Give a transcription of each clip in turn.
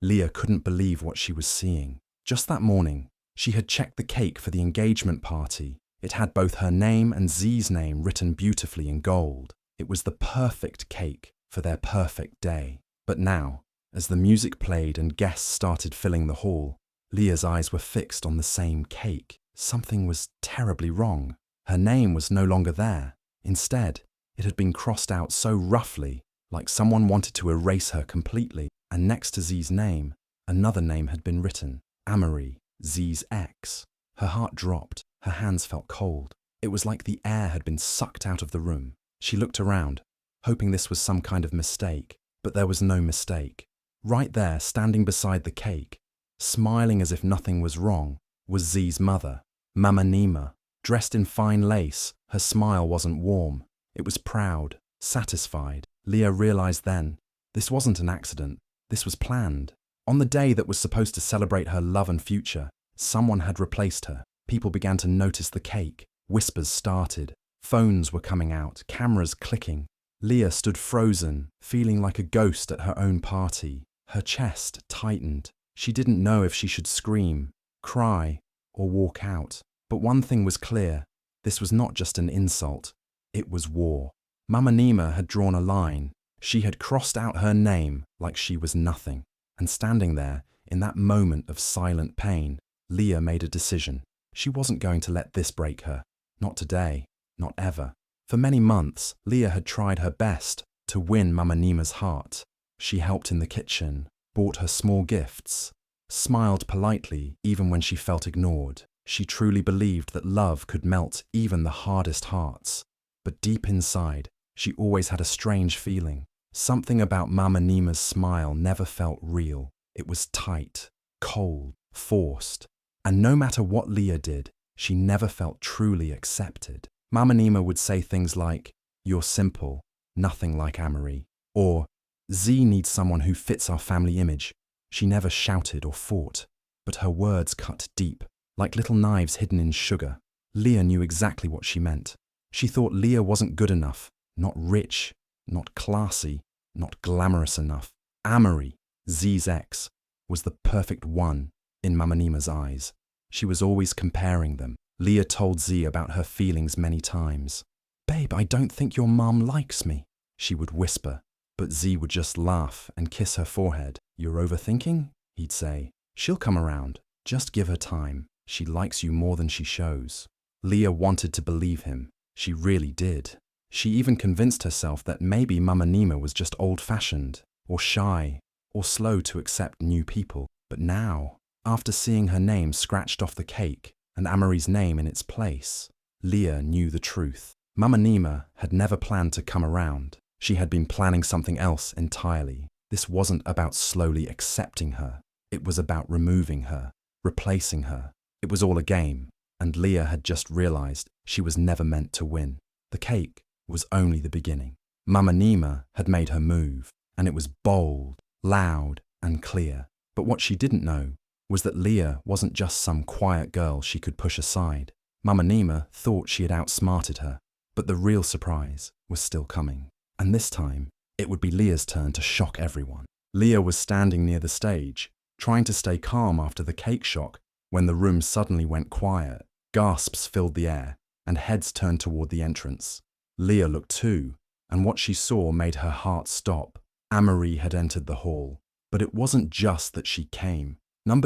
Leah couldn't believe what she was seeing. Just that morning, she had checked the cake for the engagement party. It had both her name and Z's name written beautifully in gold. It was the perfect cake for their perfect day. But now, as the music played and guests started filling the hall, Leah's eyes were fixed on the same cake. Something was terribly wrong. Her name was no longer there. Instead, it had been crossed out so roughly, like someone wanted to erase her completely. And next to Z's name, another name had been written, Amory, Z's ex. Her heart dropped. Her hands felt cold. It was like the air had been sucked out of the room. She looked around, hoping this was some kind of mistake, but there was no mistake. Right there, standing beside the cake, smiling as if nothing was wrong, was Z's mother, Mama Nema. Dressed in fine lace, her smile wasn't warm. It was proud, satisfied. Leah realized then, this wasn't an accident. This was planned. On the day that was supposed to celebrate her love and future, someone had replaced her. People began to notice the cake. Whispers started. Phones were coming out, cameras clicking. Leah stood frozen, feeling like a ghost at her own party. Her chest tightened. She didn't know if she should scream, cry, or walk out. But one thing was clear. This was not just an insult. It was war. Mama Nema had drawn a line. She had crossed out her name like she was nothing. And standing there, in that moment of silent pain, Leah made a decision. She wasn't going to let this break her. Not today. Not ever. For many months, Leah had tried her best to win Mama Nema's heart. She helped in the kitchen, bought her small gifts, smiled politely even when she felt ignored. She truly believed that love could melt even the hardest hearts. But deep inside, she always had a strange feeling. Something about Mama Nema's smile never felt real. It was tight, cold, forced. And no matter what Leah did, she never felt truly accepted. Mama Nema would say things like, "You're simple, nothing like Amory," or "Z needs someone who fits our family image." She never shouted or fought, but her words cut deep, like little knives hidden in sugar. Leah knew exactly what she meant. She thought Leah wasn't good enough, not rich, not classy, not glamorous enough. Amory, Z's ex, was the perfect one in Mama Nema's eyes. She was always comparing them. Leah told Z about her feelings many times. "Babe, I don't think your mom likes me," she would whisper, but Z would just laugh and kiss her forehead. "You're overthinking?" he'd say. "She'll come around. Just give her time. She likes you more than she shows." Leah wanted to believe him. She really did. She even convinced herself that maybe Mama Nema was just old-fashioned, or shy, or slow to accept new people. But now, after seeing her name scratched off the cake and Amory's name in its place, Leah knew the truth. Mama Nema had never planned to come around. She had been planning something else entirely. This wasn't about slowly accepting her. It was about removing her, replacing her. It was all a game, and Leah had just realized she was never meant to win. The cake was only the beginning. Mama Nema had made her move, and it was bold, loud, and clear. But what she didn't know was that Leah wasn't just some quiet girl she could push aside. Mama Nema thought she had outsmarted her, but the real surprise was still coming. And this time, it would be Leah's turn to shock everyone. Leah was standing near the stage, trying to stay calm after the cake shock, when the room suddenly went quiet. Gasps filled the air, and heads turned toward the entrance. Leah looked too, and what she saw made her heart stop. Amory had entered the hall, but it wasn't just that she came.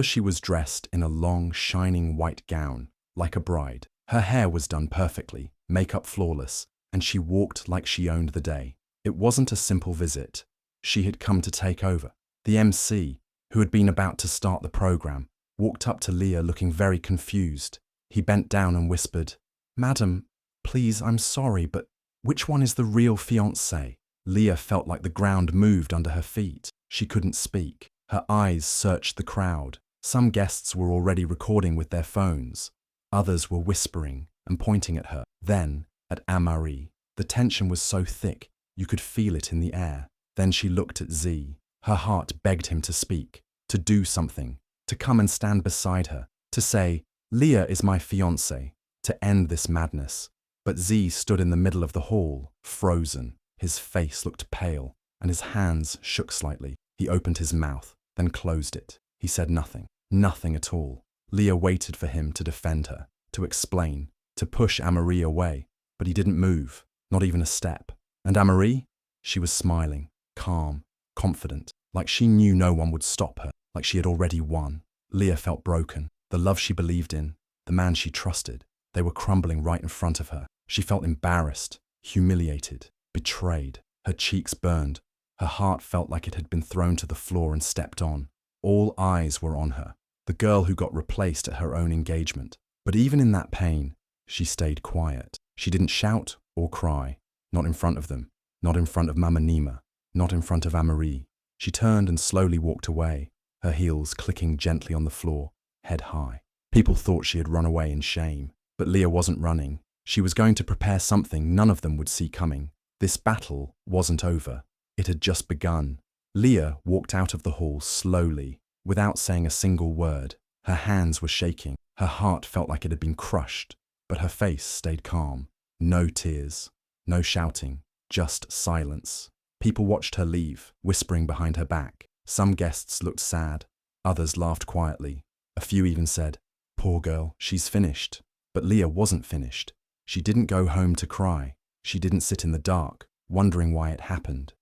She was dressed in a long, shining white gown, like a bride. Her hair was done perfectly, makeup flawless, and she walked like she owned the day. It wasn't a simple visit. She had come to take over. The MC, who had been about to start the program, walked up to Leah looking very confused. He bent down and whispered, "Madam, please, I'm sorry, but which one is the real fiancé?" Leah felt like the ground moved under her feet. She couldn't speak. Her eyes searched the crowd. Some guests were already recording with their phones. Others were whispering and pointing at her. Then, at Amory. The tension was so thick, you could feel it in the air. Then she looked at Z. Her heart begged him to speak, to do something, to come and stand beside her, to say, "Leah is my fiancé," to end this madness. But Z stood in the middle of the hall, frozen. His face looked pale, and his hands shook slightly. He opened his mouth, then closed it. He said nothing. Nothing at all. Leah waited for him to defend her, to explain, to push Amarie away, but he didn't move, not even a step. And Amarie? She was smiling, calm, confident, like she knew no one would stop her, like she had already won. Leah felt broken. The love she believed in, the man she trusted, they were crumbling right in front of her. She felt embarrassed, humiliated, betrayed. Her cheeks burned. Her heart felt like it had been thrown to the floor and stepped on. All eyes were on her, the girl who got replaced at her own engagement. But even in that pain, she stayed quiet. She didn't shout or cry, not in front of them, not in front of Mama Nema, not in front of Amarie. She turned and slowly walked away, her heels clicking gently on the floor, head high. People thought she had run away in shame, but Leah wasn't running. She was going to prepare something none of them would see coming. This battle wasn't over. It had just begun. Leah walked out of the hall slowly, without saying a single word. Her hands were shaking. Her heart felt like it had been crushed, but her face stayed calm. No tears, no shouting, just silence. People watched her leave, whispering behind her back. Some guests looked sad. Others laughed quietly. A few even said, "Poor girl, she's finished." But Leah wasn't finished. She didn't go home to cry. She didn't sit in the dark, wondering why it happened.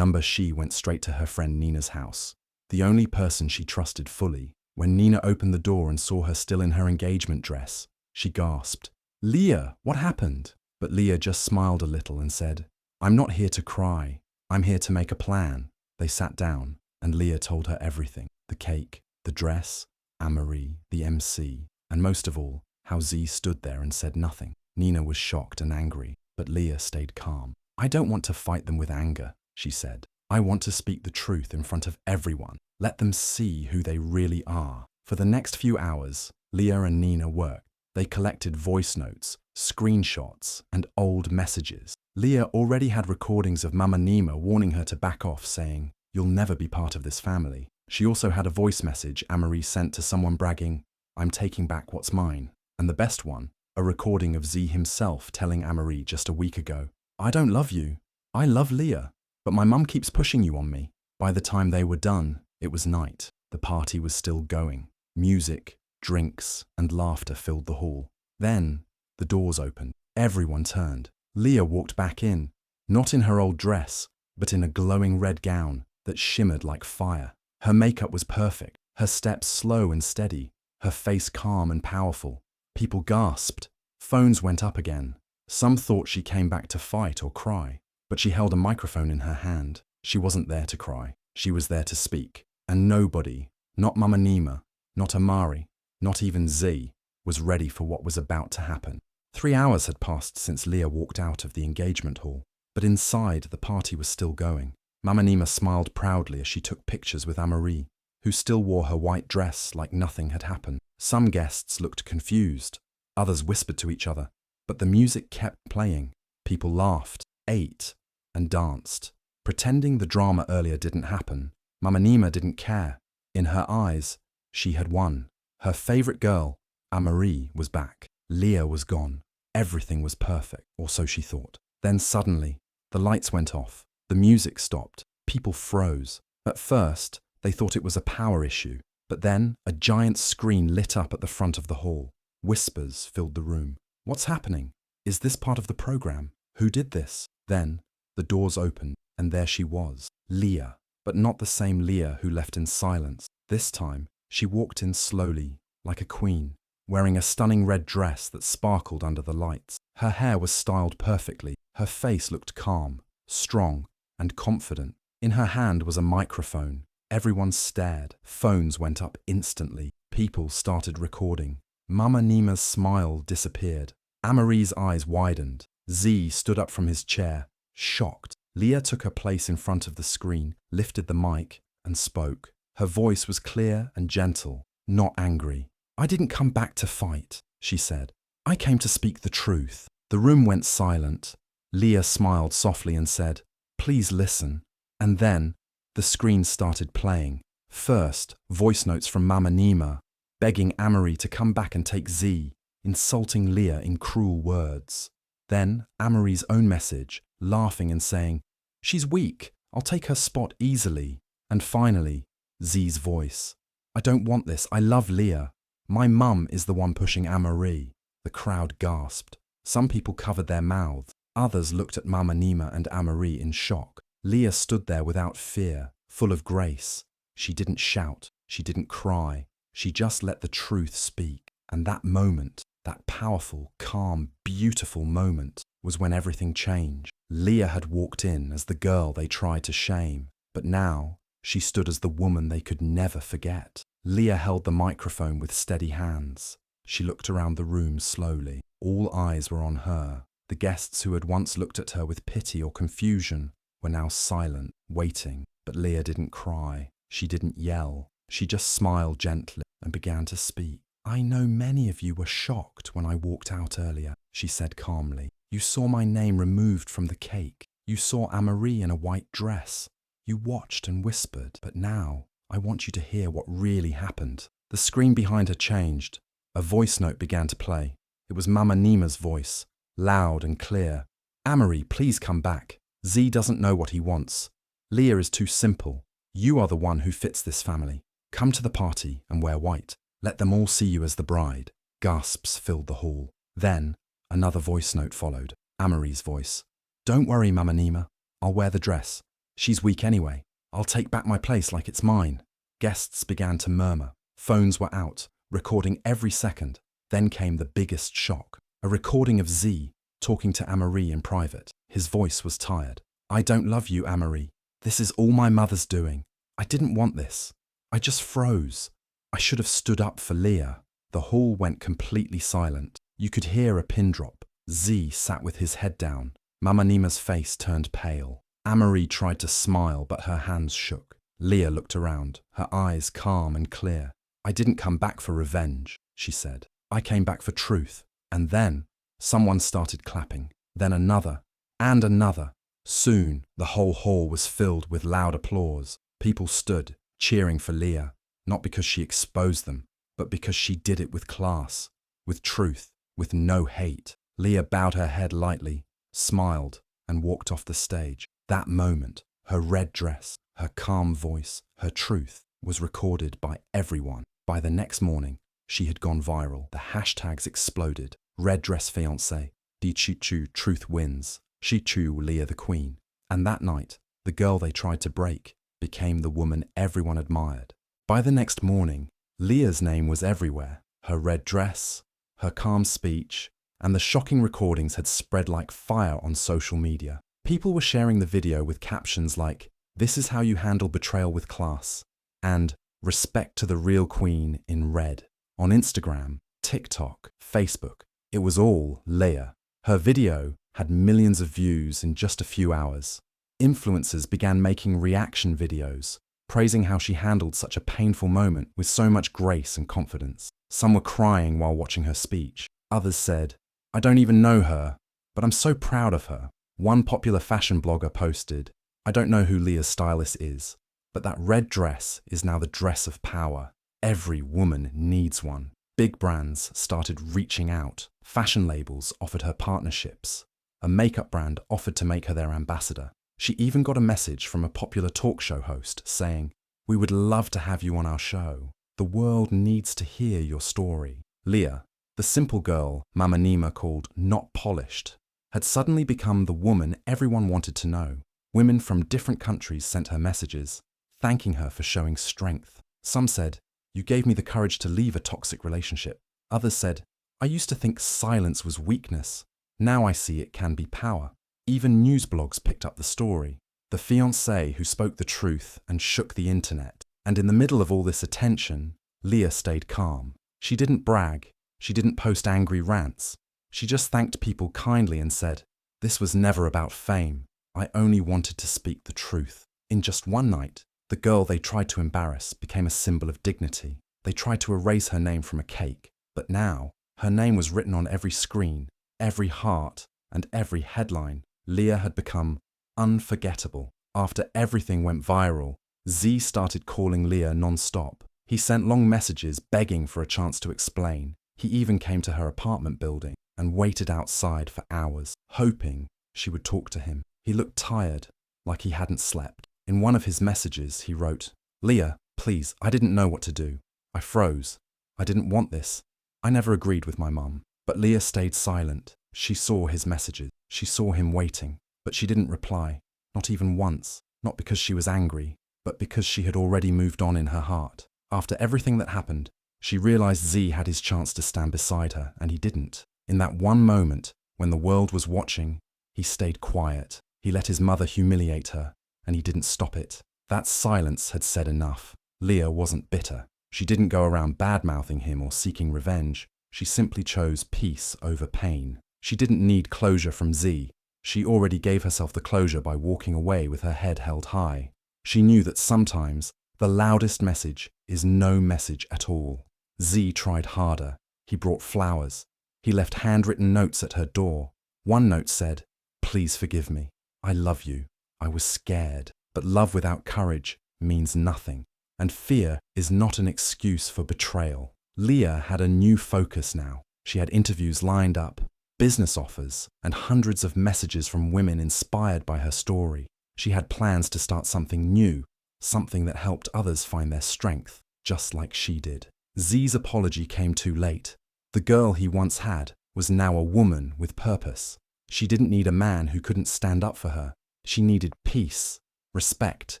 She went straight to her friend Nina's house, the only person she trusted fully. When Nina opened the door and saw her still in her engagement dress, she gasped, "Leah, what happened?" But Leah just smiled a little and said, "I'm not here to cry. I'm here to make a plan." They sat down, and Leah told her everything. The cake, the dress, Amarie, the MC, and most of all, how Z stood there and said nothing. Nina was shocked and angry, but Leah stayed calm. "I don't want to fight them with anger," she said. "I want to speak the truth in front of everyone. Let them see who they really are." For the next few hours, Leah and Nina worked. They collected voice notes, screenshots, and old messages. Leah already had recordings of Mama Nema warning her to back off, saying, "You'll never be part of this family." She also had a voice message Amarie sent to someone bragging, "I'm taking back what's mine." And the best one, a recording of Z himself telling Amarie just a week ago, "I don't love you. I love Leah, but my mum keeps pushing you on me." By the time they were done, it was night. The party was still going. Music, drinks, and laughter filled the hall. Then, the doors opened. Everyone turned. Leah walked back in, not in her old dress, but in a glowing red gown that shimmered like fire. Her makeup was perfect, her steps slow and steady, her face calm and powerful. People gasped. Phones went up again. Some thought she came back to fight or cry, but she held a microphone in her hand. She wasn't there to cry. She was there to speak. And nobody, not Mama Nema, not Amari, not even Z, was ready for what was about to happen. 3 hours had passed since Leah walked out of the engagement hall, but inside the party was still going. Mama Nema smiled proudly as she took pictures with Amarie, who still wore her white dress like nothing had happened. Some guests looked confused. Others whispered to each other, but the music kept playing. People laughed, ate, and danced, pretending the drama earlier didn't happen. Mama Nema didn't care. In her eyes, she had won. Her favorite girl, Amarie, was back. Leah was gone. Everything was perfect, or so she thought. Then suddenly, the lights went off. The music stopped. People froze. At first, they thought it was a power issue, but then a giant screen lit up at the front of the hall. Whispers filled the room. "What's happening? Is this part of the program? Who did this?" Then, the doors opened, and there she was, Leah, but not the same Leah who left in silence. This time, she walked in slowly, like a queen, wearing a stunning red dress that sparkled under the lights. Her hair was styled perfectly. Her face looked calm, strong, and confident. In her hand was a microphone. Everyone stared. Phones went up instantly. People started recording. Mama Nema's smile disappeared. Amarie's eyes widened. Z stood up from his chair, shocked. Leah took her place in front of the screen, lifted the mic, and spoke. Her voice was clear and gentle, not angry. "I didn't come back to fight," she said. "I came to speak the truth." The room went silent. Leah smiled softly and said, "Please listen." And then, the screen started playing. First, voice notes from Mama Nema, begging Amarie to come back and take Z, insulting Leah in cruel words. Then, Amarie's own message, laughing and saying, "She's weak. I'll take her spot easily." And finally, Z's voice. I don't want this. I love Leah. My mum is the one pushing Amarie. The crowd gasped. Some people covered their mouths. Others looked at Mama Nema and Amarie in shock. Leah stood there without fear, full of grace. She didn't shout. She didn't cry. She just let the truth speak. And that moment, that powerful, calm, beautiful moment, was when everything changed. Leah had walked in as the girl they tried to shame, but now she stood as the woman they could never forget. Leah held the microphone with steady hands. She looked around the room slowly. All eyes were on her. The guests who had once looked at her with pity or confusion were now silent, waiting. But Leah didn't cry. She didn't yell. She just smiled gently and began to speak. I know many of you were shocked when I walked out earlier, she said calmly. You saw my name removed from the cake. You saw Amarie in a white dress. You watched and whispered. But now, I want you to hear what really happened. The screen behind her changed. A voice note began to play. It was Mama Nema's voice, loud and clear. Amarie, please come back. Z doesn't know what he wants. Leah is too simple. You are the one who fits this family. Come to the party and wear white. Let them all see you as the bride. Gasps filled the hall. Then, another voice note followed. Amarie's voice. Don't worry, Mama Nema. I'll wear the dress. She's weak anyway. I'll take back my place like it's mine. Guests began to murmur. Phones were out, recording every second. Then came the biggest shock. A recording of Z talking to Amarie in private. His voice was tired. I don't love you, Amarie. This is all my mother's doing. I didn't want this. I just froze. I should have stood up for Leah. The hall went completely silent. You could hear a pin drop. Z sat with his head down. Mama Nema's face turned pale. Amarie tried to smile, but her hands shook. Leah looked around, her eyes calm and clear. I didn't come back for revenge, she said. I came back for truth. And then, someone started clapping. Then another, and another. Soon, the whole hall was filled with loud applause. People stood, cheering for Leah, not because she exposed them, but because she did it with class, with truth, with no hate. Leah bowed her head lightly, smiled, and walked off the stage. That moment, her red dress, her calm voice, her truth, was recorded by everyone. By the next morning, she had gone viral. The hashtags exploded. Red dress fiancé, Dichichu truth wins, Shichu Leah the queen. And that night, the girl they tried to break became the woman everyone admired. By the next morning, Leah's name was everywhere. Her red dress, her calm speech, and the shocking recordings had spread like fire on social media. People were sharing the video with captions like, "This is how you handle betrayal with class," and "Respect to the real queen in red." On Instagram, TikTok, Facebook, it was all Leah. Her video had millions of views in just a few hours. Influencers began making reaction videos, praising how she handled such a painful moment with so much grace and confidence. Some were crying while watching her speech. Others said, I don't even know her, but I'm so proud of her. One popular fashion blogger posted, I don't know who Leah's stylist is, but that red dress is now the dress of power. Every woman needs one. Big brands started reaching out. Fashion labels offered her partnerships. A makeup brand offered to make her their ambassador. She even got a message from a popular talk show host saying, "We would love to have you on our show. The world needs to hear your story." Leah, the simple girl Mama Nema called not polished, had suddenly become the woman everyone wanted to know. Women from different countries sent her messages, thanking her for showing strength. Some said, "You gave me the courage to leave a toxic relationship." Others said, "I used to think silence was weakness. Now I see it can be power." Even news blogs picked up the story. The fiancé who spoke the truth and shook the internet. And in the middle of all this attention, Leah stayed calm. She didn't brag. She didn't post angry rants. She just thanked people kindly and said, "This was never about fame. I only wanted to speak the truth." In just one night, the girl they tried to embarrass became a symbol of dignity. They tried to erase her name from a cake, but now her name was written on every screen, every heart, and every headline. Leah had become unforgettable. After everything went viral, Z started calling Leah non-stop. He sent long messages begging for a chance to explain. He even came to her apartment building and waited outside for hours, hoping she would talk to him. He looked tired, like he hadn't slept. In one of his messages, he wrote, "Leah, Please, I didn't know what to do. I froze. I didn't want this. I never agreed with my mum. But Leah stayed silent. She saw his messages. She saw him waiting. But she didn't reply. Not even once. Not because she was angry, but because she had already moved on in her heart. After everything that happened, she realized Z had his chance to stand beside her, and he didn't. In that one moment, when the world was watching, he stayed quiet. He let his mother humiliate her, and he didn't stop it. That silence had said enough. Leah wasn't bitter. She didn't go around bad-mouthing him or seeking revenge. She simply chose peace over pain. She didn't need closure from Z. She already gave herself the closure by walking away with her head held high. She knew that sometimes the loudest message is no message at all. Z tried harder. He brought flowers. He left handwritten notes at her door. One note said, "Please forgive me. I love you. I was scared." But love without courage means nothing. And fear is not an excuse for betrayal. Leah had a new focus now. She had interviews lined up, business offers, and hundreds of messages from women inspired by her story. She had plans to start something new, something that helped others find their strength, just like she did. Z's apology came too late. The girl he once had was now a woman with purpose. She didn't need a man who couldn't stand up for her. She needed peace, respect,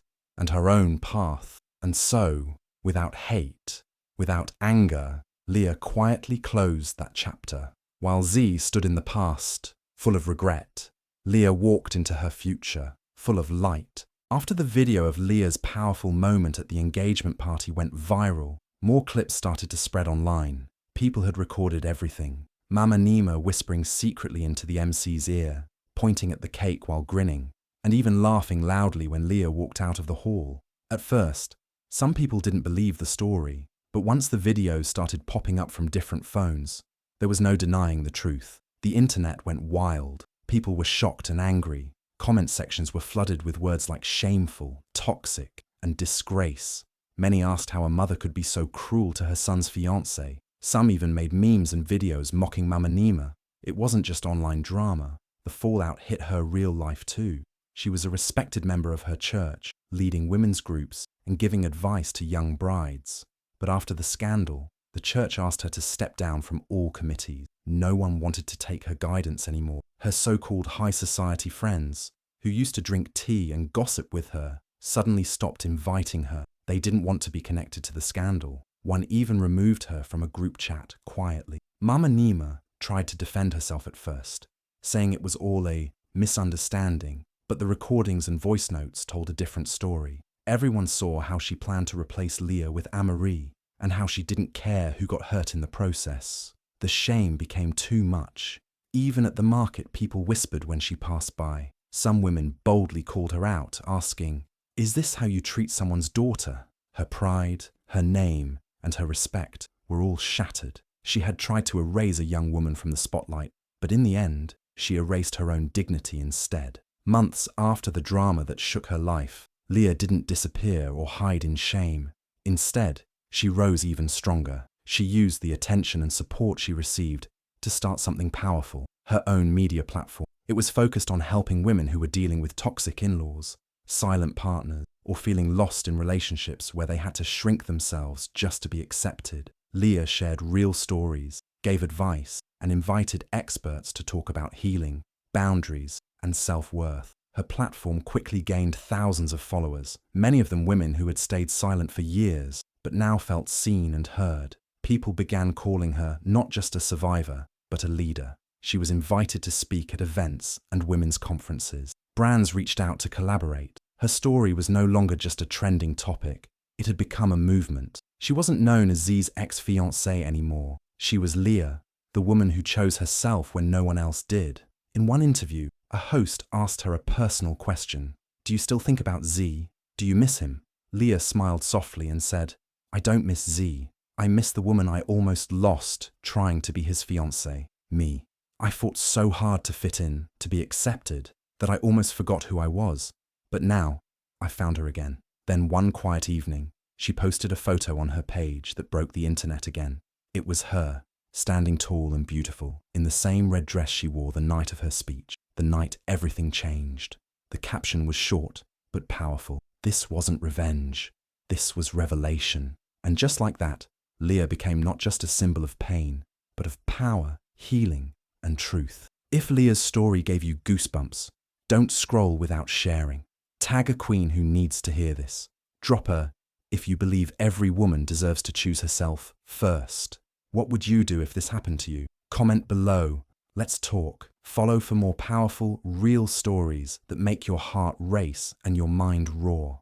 and her own path. And so, without hate, without anger, Leah quietly closed that chapter. While Z stood in the past, full of regret, Leah walked into her future, full of light. After the video of Leah's powerful moment at the engagement party went viral, more clips started to spread online. People had recorded everything. Mama Nema whispering secretly into the MC's ear, pointing at the cake while grinning, and even laughing loudly when Leah walked out of the hall. At first, some people didn't believe the story, but once the videos started popping up from different phones, there was no denying the truth. The internet went wild. People were shocked and angry. Comment sections were flooded with words like shameful, toxic, and disgrace. Many asked how a mother could be so cruel to her son's fiancé. Some even made memes and videos mocking Mama Nema. It wasn't just online drama. The fallout hit her real life too. She was a respected member of her church, leading women's groups and giving advice to young brides. But after the scandal, the church asked her to step down from all committees. No one wanted to take her guidance anymore. Her so-called high society friends, who used to drink tea and gossip with her, suddenly stopped inviting her. They didn't want to be connected to the scandal. One even removed her from a group chat quietly. Mama Nema tried to defend herself at first, saying it was all a misunderstanding, but the recordings and voice notes told a different story. Everyone saw how she planned to replace Leah with Amarie, and how she didn't care who got hurt in the process. The shame became too much. Even at the market, people whispered when she passed by. Some women boldly called her out, asking, "Is this how you treat someone's daughter?" Her pride, her name, and her respect were all shattered. She had tried to erase a young woman from the spotlight, but in the end, she erased her own dignity instead. Months after the drama that shook her life, Leah didn't disappear or hide in shame. Instead, she rose even stronger. She used the attention and support she received to start something powerful, her own media platform. It was focused on helping women who were dealing with toxic in-laws, silent partners, or feeling lost in relationships where they had to shrink themselves just to be accepted. Leah shared real stories, gave advice, and invited experts to talk about healing, boundaries, and self-worth. Her platform quickly gained thousands of followers, many of them women who had stayed silent for years, but now felt seen and heard. People began calling her not just a survivor, but a leader. She was invited to speak at events and women's conferences. Brands reached out to collaborate. Her story was no longer just a trending topic. It had become a movement. She wasn't known as Z's ex-fiancée anymore. She was Leah, the woman who chose herself when no one else did. In one interview, a host asked her a personal question. "Do you still think about Z? Do you miss him?" Leah smiled softly and said, "I don't miss Z. I miss the woman I almost lost trying to be his fiancée, me. I fought so hard to fit in, to be accepted, that I almost forgot who I was. But now, I found her again." Then one quiet evening, she posted a photo on her page that broke the internet again. It was her, standing tall and beautiful, in the same red dress she wore the night of her speech, the night everything changed. The caption was short, but powerful. "This wasn't revenge. This was revelation. And just like that, Leah became not just a symbol of pain, but of power, healing, and truth. If Leah's story gave you goosebumps, don't scroll without sharing. Tag a queen who needs to hear this. Drop her if you believe every woman deserves to choose herself first. What would you do if this happened to you? Comment below. Let's talk. Follow for more powerful, real stories that make your heart race and your mind roar.